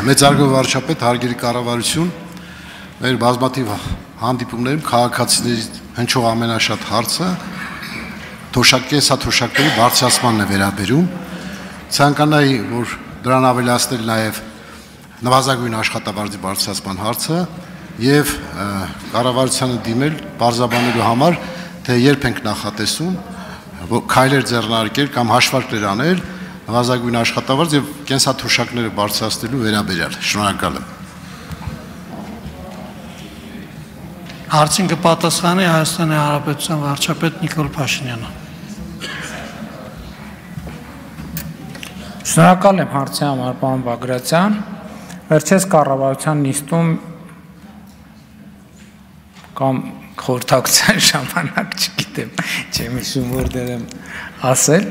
Մեծարգո վարչապետ, հարգելի կառավարություն, մեր բազմաթիվ հանդիպումներում քաղաքացիների հնչող ամենաշատ հարցը կենսաթոշակների բարձրացմանն է վերաբերում։ Ցանկանայի, որ դրան ավելացնել նաև նվազագույն աշխատավարձի բարձրացման հարցը եւ կառավարությանը դիմել բարձրաբանելու համար, թե երբ ենք նախատեսում քայլեր ձեռնարկել կամ հաշվարկներ անել նվազագույն աշխատավարձ եւ կենսաթոշակները բարձրացնելու վերաբերյալ։ Շնորհակալ եմ։ Հարցին կպատասխանի Հայաստանի Հանրապետության վարչապետ Նիկոլ Փաշինյանը։ Շնորհակալ եմ հարցի համար, պարոն Բագրատյան։ Վերջերս կառավարության նիստում կամ խորհրդակցության ժամանակ, չգիտեմ, չեմ հիշում որտեղ եմ ասել,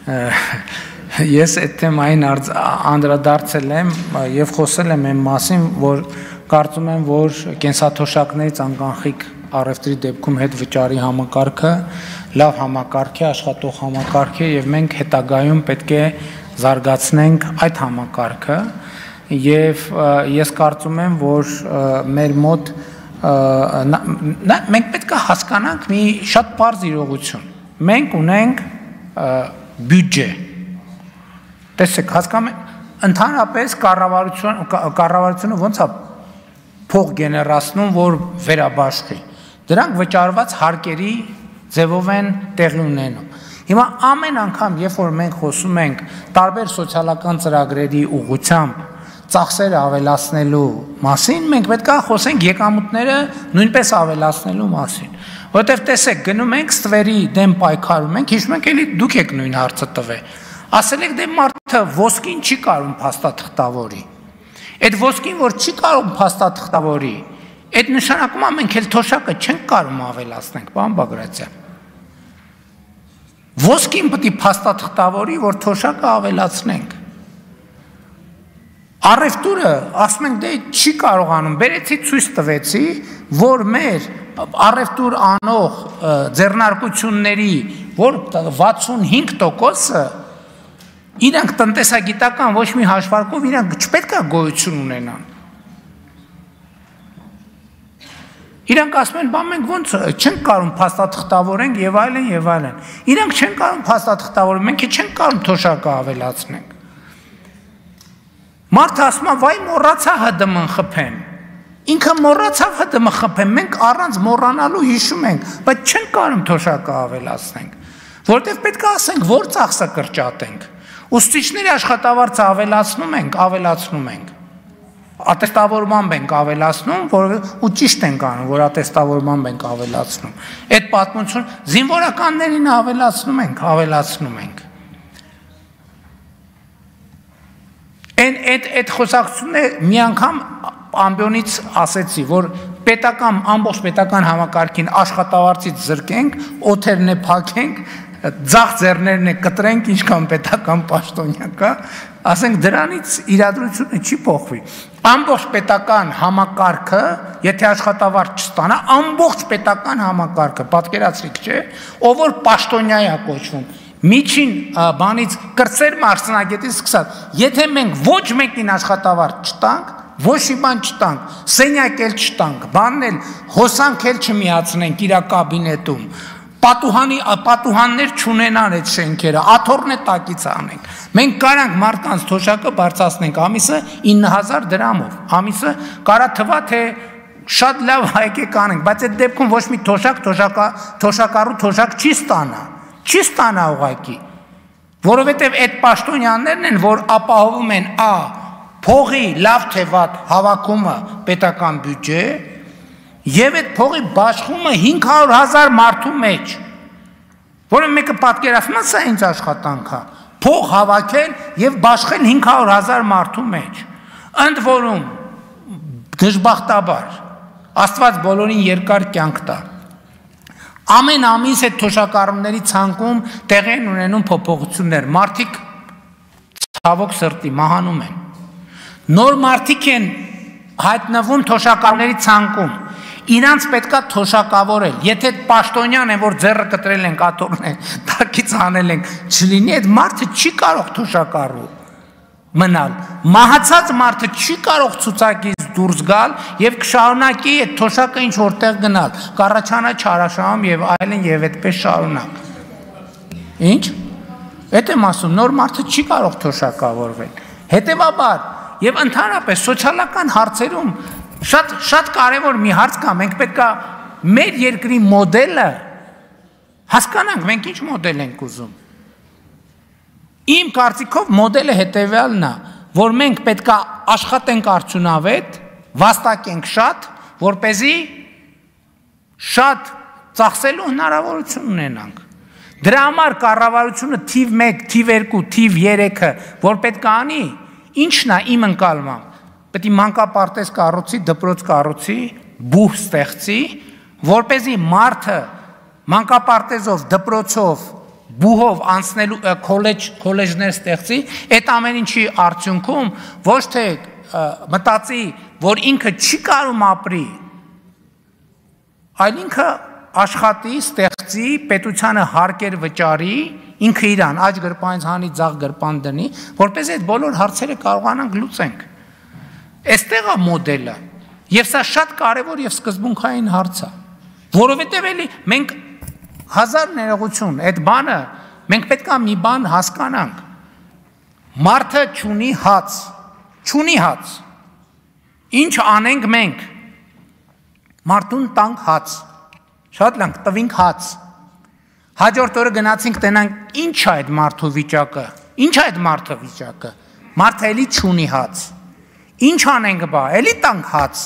ես այդ թեմային անդրադարձել եմ եւ խոսել եմ այն մասին, որ կարծում եմ, որ կենսաթոշակներից անկախիկ առևտրի դեպքում հետ վճարի համակարգը լավ համակարգ է, աշխատող համակարգ է եւ մենք հետագայում պետք է զարգացնենք այդ համակարգը եւ ես կարծում եմ, որ մեր մոտ մենք պետք է հասկանանք մի շատ բարձ իրողություն։ Մենք ունենք բյուջե։ Տեսեք, հասկանում եք, ընդհանրապես կառավարությունը ոնց է փող գեներացնում, որ վերաբաշխի։ Դրանք վճարված հարկերի ձևով են տեղի ունենում։ Հիմա ամեն անգամ, երբ որ մենք խոսում ենք տարբեր սոցիալական ծրագրերի ուղղությամբ ծախսերը ավելացնելու մասին, մենք պետք է խոսենք եկամուտները նույնպես ավելացնելու մասին։ Որտեվ տեսեք, գնում ենք ստվերի դեմ պայքարում ենք, հիշում եք էլի դուք եք նույն հարցը տվել։ Ասել եք դե մարդը ոսկին չի կարող փաստաթղթավորի։ Այդ ոսկին, որ չի կարող փաստաթղթավորի, այդ նշանակում է մենք էլ թոշակը չենք կարող ավելացնենք, պարոն Բագրատյան։ Ոսկին պետք է փաստաթղթավորի, որ թոշակը ավելացնենք։ Առևտուրը, ասում ենք, դե չի կարողանում, բերեցի ցույց տվեցի, որ մեր առևտուր անող ձեռնարկությունների, որ 65%-ը իրանք տնտեսագիտական ոչ մի հաշվարկով իրանք չպետք է գոյություն ունենան։ Իրանք ասում են, բա մենք ոնց չենք կարող փաստաթղթավորենք եւ այլն եւ այլն։ Իրանք չեն կարող փաստաթղթավորել, մենք չենք կարող թոշակը ավելացնենք։ Մարդը ասում է, վայ մոռացա ՀԴՄ խփեմ։ Ինքը մոռացավ ՀԴՄ խփեմ, մենք առանց մոռանալու հիշում ենք, բայց չենք կարող թոշակը ավելացնենք, որովհետև պետք է ասենք, որ ծախսը կրճատենք։ Ուսուցիչների աշխատավարձը ավելացնում ենք։ Ատեստավորմամբ ենք ավելացնում, ու ճիշտ ենք անում, որ ատեստավորմամբ ենք ավելացնում։ Այդ պատմություն զինվորականներին ավելացնում ենք։ Այդ խոսակցությունը մի անգամ ամբիոնից ասեցի, որ ամբողջ պետական համակարգին աշխատավարձից զրկենք, օթերն է փակենք, ձախ ձեռներն է կտրենք, ինչքան պետական պաշտոնյա կա, ասենք դրանից իրադրությունը չի փոխվի։ Ամբողջ պետական համակարգը, եթե աշխատավարձ չստանա, ամբողջ պետական համակարգը, պատկերացրիք, չէ, ով որ պաշտոնյա է կոչվում, միջին բանից կրծեր մարզնագետից սկսած, եթե մենք ոչ մեկին աշխատավարձ չտանք, ոչ մի բան չտանք, սենյակ էլ չտանք, բանն էլ հոսանք էլ չմիացնենք իր կաբինետում, պատուհաններ չունենան այդ շենքերը, աթոռն է տակից անենք։ Մենք կարանք մարդկանց թոշակը բարձրացնենք ամիսը 9000 դրամով, ամիսը կարա թվա թե շատ լավ հայկեք անենք, բայց այդ դեպքում ոչ մի թոշակառու թոշակ չի ստանա ուղղակի, որովհետև այդ պաշտոնյաներն են, որ ապահովում են փողի լավ թե վատ հավաքումը պետական բյուջե եւ այդ փողի բաշխումը 500,000 մարդու մեջ, որը մեկը պատկերացնում է, սա ինձ աշխատանք է, փող հավաքել եւ բաշխել 500,000 մարդու մեջ, ընդ որում դժբախտաբար Աստված բոլորին երկար կյանք տա։ Ամեն ամիս այդ թոշակառուների ցանկում տեղի են ունենում փոփոխություններ, մարդիկ ցավոք սրտի մահանում են։ Նոր մարդիկ են հայտնվում թոշակառուների ցանկում, իրանց պետքա թոշակավորել, եթե պաշտոնյան են, որ ձեռը կտրել են, կաթոռն են, տակից անել են, չլինի, այդ մարդը չի կարող թոշակառու, մնալ։ Մահացած մարդը չի կարող ցուցակից դուրս գալ եւ կշարունակի այդ թոշակը ինչ որտեղ գնալ, կառաջանա չարաշահում եւ այլն եւ այդպես շարունակ։ Ինչ։ Այդ եմ ասում, նոր մարդը չի կարող թոշակավորվել։ Հետևաբար եւ ընդհանրապես սոցիալական հարցերում շատ կարեւոր մի հարց կա, մենք պետքա մեր երկրի մոդելը հասկանանք, մենք ինչ մոդել ենք ուզում։ Իմ կարծիքով մոդելը հետևյալն է, որ մենք պետքա աշխատենք արդյունավետ, վաստակենք շատ, որպեսզի շատ ծախսելու հնարավորություն ունենանք։ Դրա համար կառավարությունը թիվ 1, թիվ 2, թիվ 3-ը, որ պետք է անի, ինչն է իմ ընկալմամբ։ Պետք է մանկապարտեզ կառուցի, դպրոց կառուցի, բուհ ստեղծի, որպեսզի մարդը մանկապարտեզով, դպրոցով, բուհով անցնելու քոլեջներ ստեղծի, այդ ամեն ինչի արդյունքում ոչ թե մտածի, որ ինքը չի կարող ապրի, այլ ինքը աշխատի, ստեղծի, պետությանը հարկեր վճարի, ինքը իրան աջ գրպանից հանի, ձախ գրպան դնի, որպեսզի այդ բոլոր հարցերը կարողանանք լուծենք։ Այստեղ է մոդելը, եւ սա շատ կարեւոր եւ սկզբունքային հարց է, որովհետեւ էլի մենք հազար ներողություն, այդ բանը մենք պետք է մի բան հասկանանք։ Մարդը չունի հաց։ Ինչ անենք մենք։ Մարդուն տանք հաց։ Շատ լավ, տվինք հաց։ Հաջորդ օրը գնացինք տենանք ինչ է այդ մարդու վիճակը։ Ինչ է այդ մարդու վիճակը։ Մարդը էլի չունի հաց։ Ինչ անենք բա, էլի տանք հաց։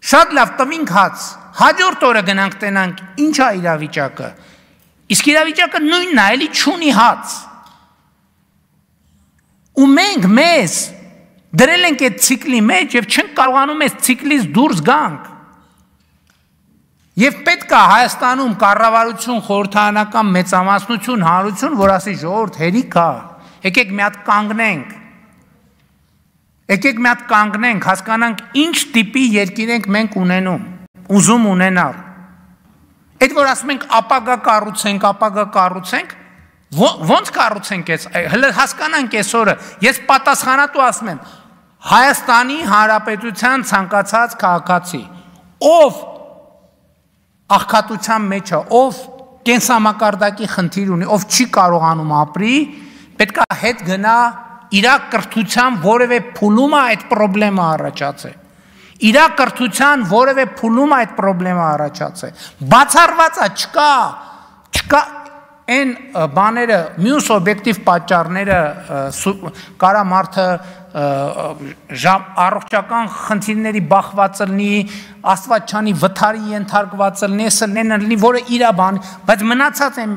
Շատ լավ, տվինք հաց։ Հաջորդ օրը գնանք տենանք ինչ է իրավիճակը։ Իսկ իրավիճակը նույնն է, էլի չունի հաց։ Ու մենք մեզ դրել ենք այդ ցիկլի մեջ եւ չենք կարողանում այս ցիկլից դուրս գանք։ Եվ պետք է Հայաստանում կառավարություն, խորհրդարանական մեծամասնություն, հանրություն, որ ասի ժողովուրդ հերիք է, եկեք մի հատ կանգնենք։ Եկեք մի հատ կանգնենք, հասկանանք ինչ տիպի երկիր ենք մենք ունենում, ուզում ունենալ։ Այդ որ ասում ենք ապագա կառուցենք, ոնց կառուցենք այս, հələ հասկանանք այսօրը, ես պատասխանատու ասում եմ, Հայաստանի Հանրապետության ցանկացած քաղաքացի, ով աղքատության մեջ է, ով կենսամակարդակի խնդիր ունի, ով չի կարողանում ապրի, պետք է հետ գնա իր կրթության որևէ փուլում է այդ խնդրեմը առաջացել։ Իր կրթության որևէ փուլում այդ խնդրեմը առաջացել։ Բացառված է, չկա այն բաները, մյուս օբյեկտիվ պատճառները, կարա մարդը առողջական խնդիրների բախված լինի, Աստված չանի վթարի ենթարկված լինի, որը իր բան, բայց մնացած այն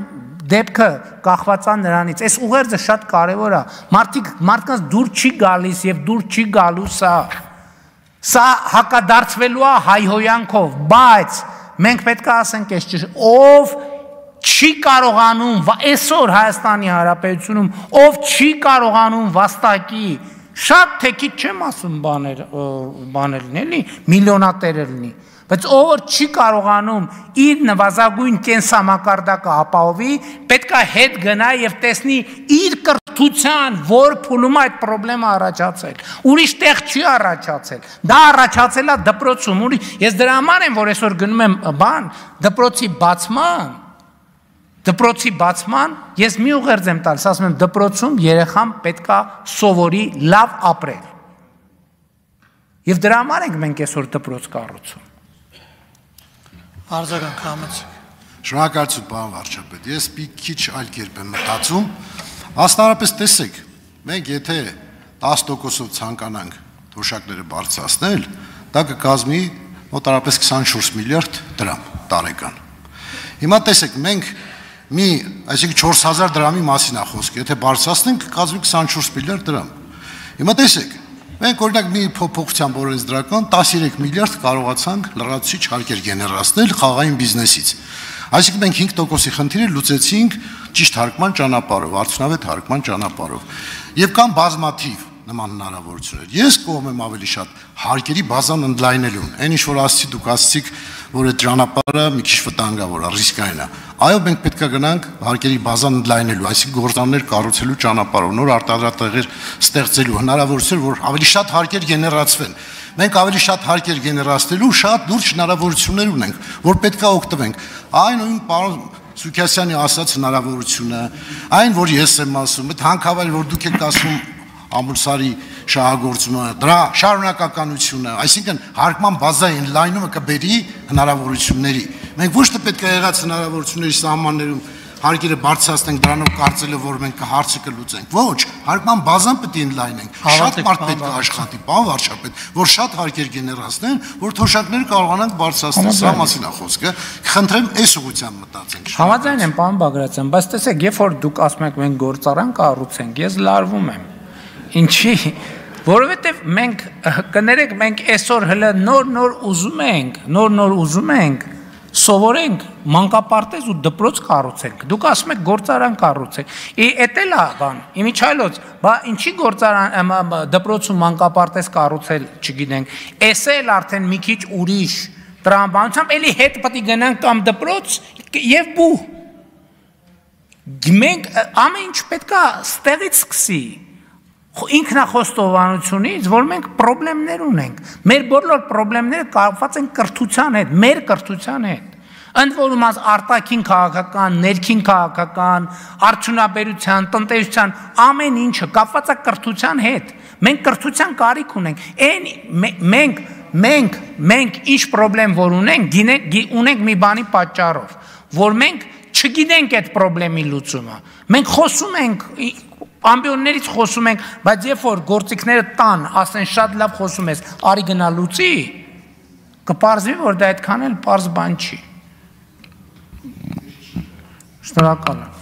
դեպքը կախված է նրանից։ Այս ուղերձը շատ կարևոր է։ Մարդկանց դուր չի գալիս եւ դուր չի գալու սա հակադարձվելու է հայհոյանքով, բայց մենք պետք է ասենք այս ճիշտ, ով չի կարողանում այսօր Հայաստանի Հանրապետությունում, ով չի կարողանում վաստակի, շատ թեքիտ չեմ ասում բաներ լինի, միլիոնատեր լինի, բայց ով չի կարողանում իր նվազագույն կենսամակարդակը ապահովի, պետք է հետ գնա եւ տեսնի իր կրթության որ փուլում այդ խնդրեմը առաջացել։ Ուրիշ տեղ չի առաջացել։ Դա առաջացել է դպրոցում։ Ես դրա համար եմ, որ այսօր գնում եմ դպրոցի բացման, ես մի ուղերձ եմ տալիս, ասում եմ դպրոցում երեխան պետք է սովորի լավ ապրել։ Եվ դրա համար ենք մենք այսօր դպրոց կառուցում։ Արձագանք համեցեք։ Շնորհակալություն, պարոն վարչապետ։ Ես մի քիչ այլ կերպ եմ մտածում։ Աստարապես տեսեք, մենք եթե 10%-ով ցանկանանք թոշակները բարձրացնել, դա կկազմի մոտարապես 24 միլիարդ դրամ տարեկան։ Հիմա տեսեք, մենք այսինքն 4000 դրամի մասին է խոսքը, եթե բարձրացնենք, կկազմի 24 միլիարդ դրամ։ Հիմա տեսեք, մենք օրինակ մի փոփոխությամբ օրենսդրական 13 միլիարդ կարողացանք լրացուցիչ հարկեր գեներացնել խաղային բիզնեսից։ Այսինքն մենք 5%-ի խնդիրը լուծեցինք ճիշտ հարկման ճանապարհով, արդյունավետ հարկման ճանապարհով։ Եվ կան բազմաթիվ նման հնարավորություններ։ Ես կողմ եմ ավելի շատ հարկերի բազան ընդլայնելուն։ Այն ինչ որ ասացի դուք ասացիք, որ այդ ճանապարհը մի քիչ վտանգավոր է, ռիսկային է։ Այո, մենք պետք է գնանք հարկերի բազան ընդլայնելու, այսինքն գործարաններ կառուցելու ճանապարհով, նոր արտադրատեղեր ստեղծելու հնարավորություն, որ ավելի շատ հարկեր գեներացվեն։ Մենք ավելի շատ հարկեր գեներացնելու շատ լուրջ հնարավորություններ ունենք, որ պետք է օգտվենք։ Այն նույն պարոն Սուքասյանի ասած հնարավորությունը, այն որ ես եմ ասում, այդ հանքավայր որ դուք եք ասում ամուսարի շահագործումը, դրա շարունակականությունը, այսինքն հարկման բազային լայնումը կբերի հնարավորությունների։ Մենք ոչ թե պետք է եղած հնարավորությունների սահմաններում հարկերը բարձրացնենք դրանով կարծելով որ մենք հարցը կլուծենք։ Ոչ, հարկման բազան պետք է ընդլայնենք։ Շատ մարդ պետք է աշխատի, պարոն վարչապետ, որ շատ հարկեր գեներացնեն, որ թոշակները կարողանանք բարձրացնել։ Սա մասին է խոսքը։ Խնդրեմ այս ուղղությամբ մտածենք։ Համաձայն եմ, պարոն Բագրատյան, բայց տեսեք, երբ որ դուք ասում եք մենք գործարան կառուցենք, ես լարվում եմ։ Ինչի՞, որովհետև մենք կներեք, մենք այսօր հələ նոր ուզում ենք սովորենք մանկապարտեզ ու դպրոց կառուցենք։ Դուք ասում եք գործարան կառուցենք։ Էդ էլ է բան։ Իմիջայլոց, բա ինչի գործարան դպրոց ու մանկապարտեզ կառուցել, չգիտենք։ Էս էլ արդեն մի քիչ ուրիշ տրամաբանությամբ էլի հետ պետք է գնանք կամ դպրոց եւ բու։ Մենք ամեն ինչ պետք է ստեղից սկսի։ Ինքնախոստովանությունից, որ մենք պրոբլեմներ ունենք։ Մեր բոլոր պրոբլեմները կապված են կրթության հետ, մեր կրթության հետ։ Ընդ որում արտաքին քաղաքական, ներքին քաղաքական, արդյունաբերության, տնտեսության ամեն ինչը կապված է կրթության հետ։ Մենք կրթության կարիք ունենք։ Մենք ինչ պրոբլեմ որ ունենք մի բանի պատճառով, որ մենք չգիտենք այդ պրոբլեմի լուծումը։ Մենք խոսում ենք ամբիոններից խոսում ենք, բայց երբ որ գործիքները տան, ասեն շատ լավ խոսում ես, արի գնա լուծի, կպարզվի, որ դա այդքան էլ պարզ բան չի։ Շնորհակալ եմ։